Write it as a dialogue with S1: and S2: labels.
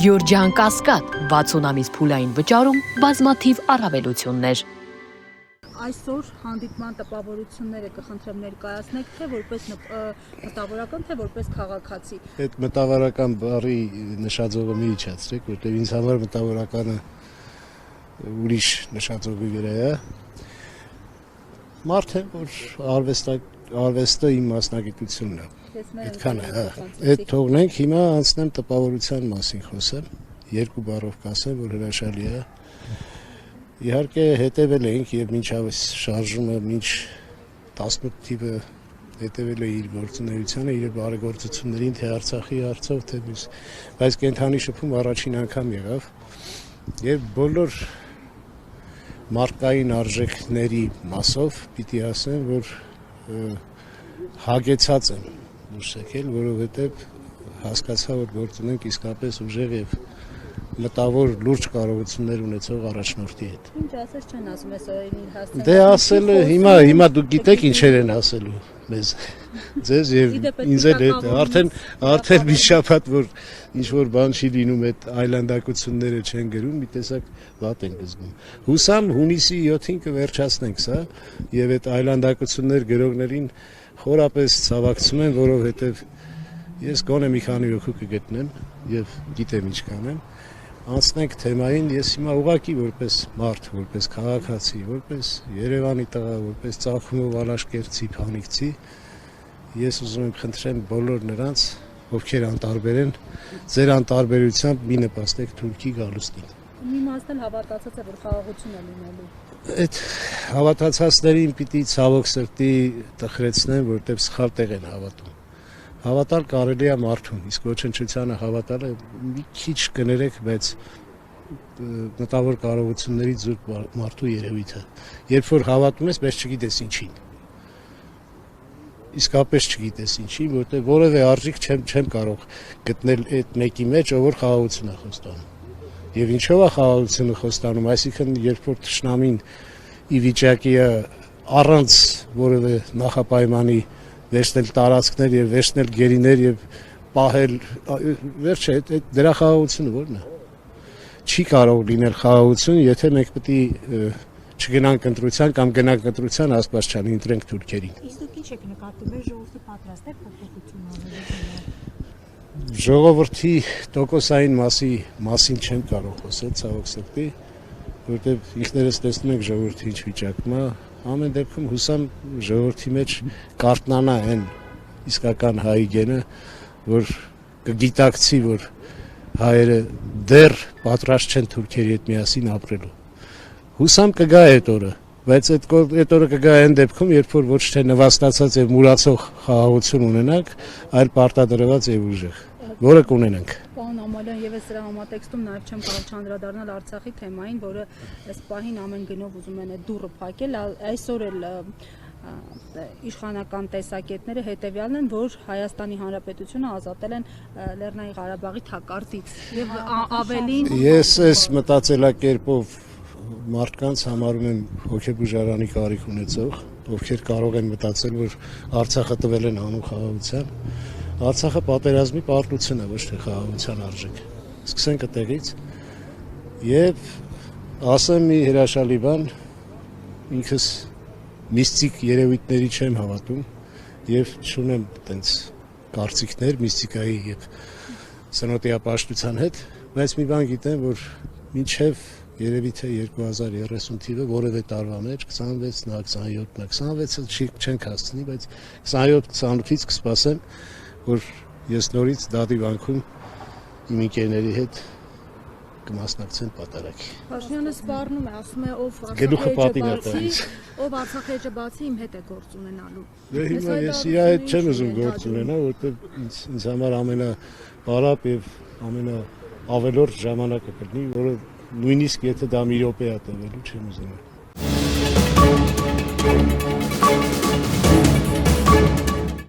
S1: Գյորջյան Կասկադ 60 ամիս փուլային վճարում բազմաթիվ առավելություններ։
S2: Այսօր հանդիպման տպավորությունները կխնդրեմ ներկայացնեք թե որպես մտավորական, թե որպես քաղաքացի։
S3: Այդ մտավորական բառի նշաձողը մի իջացրեք, որտեղ ինձ համար մտավորականը ուրիշ նշաձողի վրա է։ Մարդ է, որ արվեստը իմ մասնագիտությունն է։ Այդքան է, հա։ Այդ թողնենք, հիմա անցնեմ տպավորության մասին խոսեմ, երկու բառով կասեմ, որ հրաշալի է։ Իհարկե հետևել ենք եւ մինչ շարժումը, մինչ 18 թիվը հետևել է իր գործունեությանը, իր բարեգործություններին, թե Արցախի հարցով, թե մյուս, բայց կենթանի շփում առաջին անգամ եղավ եւ բոլոր մարդկային արժեքների մասով պիտի ասեմ, որ հագեցած եմ դուրս եկել, որովհետեւ հասկացա, որ գործ ունենք իսկապես ուժեղ եւ մտավոր լուրջ կարողություններ ունեցող առաջնորդի հետ։
S2: Ինչ ասես չեն ասում այսօրին հասցեն։
S3: Դե ասելը հիմա դուք գիտեք ինչեր են ասելու մեզ։ Ձեզ եւ ինձ էլ արդեն մի շաբաթ որ ինչ որ բան չի լինում, այդ այլանդակությունները չեն գրում, մի տեսակ վատ են զգում։ Հուսամ հունիսի 7-ին կվերջացնենք սա եւ այդ այլանդակություններ գրողներին խորապես ցավակցում եմ, որովհետեւ ես գոնե մի քանի հոգու կգտնեմ եւ գիտեմ ինչ կանեմ։ Անցնենք թեմային, ես հիմա ուղղակի որպես մարդ, որպես քաղաքացի, որպես Երևանի տղա, որպես Ծագումով Ալաշկերտցի, Փանիկցի, ես ուզում եմ խնդրեմ բոլոր նրանց, ովքեր անտարբեր են, ձեր անտարբերությամբ մի նպաստեք Թուրքի գալուստին։
S2: Մի մասն էլ հավատացած է, որ խաղաղություն է լինելու։
S3: Այդ հավատացածներին պիտի ցավոք սրտի տխրեցնեմ, որտեղ սխալ տեղ են հավատում։ Հավատալ կարելի է մարդուն, իսկ ոչնչությանը հավատալը մի քիչ կներեք, բայց մտավոր կարողություններից զուրկ մարդու երևույթը։ Երբ որ հավատում ես, բայց չգիտես ինչին։ Իսկապես չգիտես ինչին, որտեղ որևէ արժեք չեմ կարող գտնել այդ մեկի մեջ, ով որ խաղաղություն է խոստանում։ Եվ ինչով է խաղաղությունը խոստանում, այսինքն երբ որ թշնամին ի վիճակի է առանց որևէ նախապայմանի վերցնել տարածքներ եւ վերցնել գերիներ եւ պահել վերջը այդ դրա խաղաղությունը ո՞րն է։ Չի կարող լինել խաղաղություն, եթե մենք պետք է չգնանք ընտրության կամ գնանք ընտրության, աստված չանի, ընտրենք թուրքերին։
S2: Իսկ դուք ինչ եք նկատում, ժողովրդի պատրաստ է փոփոխություն անելու։
S3: Ժողովրդի տոկոսային մասին չեմ կարող խոսել, ցավոք սրտի, որովհետեւ ինքներս տեսնում եք ժողովրդի ինչ վիճակում է։ Ամեն դեպքում հուսամ ժողովրդի մեջ կարտնանա այն իսկական հայի գենը, որ կգիտակցի, որ հայերը դեռ պատրաստ չեն թուրքերի հետ միասին ապրելու։ Հուսամ կգա այդ օրը, բայց այդ օրը կգա այն դեպքում, երբ որ ոչ թե նվաստացած եւ մուրացող խաղաղություն ունենանք, այլ պարտադրված եւ ուժեղ, որը կունենանք։
S2: Պարոն Ամալյան, եւս սրա համատեքստում նաեւ չեմ կարող չանդրադառնալ Արցախի թեմային, որը այս պահին ամեն գնով ուզում են այդ դուռը փակել, այսօր էլ իշխանական տեսակետները հետևյալն են, որ Հայաստանի Հանրապետությունը ազատել են Լեռնային Ղարաբաղի թակարդից եւ ավելին։
S3: Ես այս մտածելակերպով մարդկանց համարում եմ հոգեբուժարանի կարիք ունեցող, ովքեր կարող են մտածել, որ Արցախը տվել են անուն խաղաղության։ Արցախը պատերազմի պարտություն է, ոչ թե խաղաղության արժեք։ Սկսենք այդտեղից եւ ասեմ մի հրաշալի բան, ինքս միստիկ երևույթների չեմ հավատում եւ չունեմ այդպես կարծիքներ միստիկայի եւ սնոտիապաշտության հետ, բայց մի բան գիտեմ, որ մինչեւ երևի թե 2030 թիվը որևէ տարվա մեջ 26-ն, 27-ն, 26-ը չենք հասցնի, բայց 27-28-ից կսպասեմ, որ ես նորից դատի վանքում իմ ընկերների հետ կմասնակցեն պատարագի։
S2: Փաշինյանը սպառնում է, ասում է, ով Արցախի էջը բացի իմ հետ է գործ ունենալու։
S3: Դե հիմա ես իր հետ չեմ ուզում գործ ունենալ, որովհետև ինձ համար ամենապարապ եւ ամենաավելորդ ժամանակը կլինի, որը նույնիսկ եթե դա մի րոպե է տևելու, չեմ ուզենա։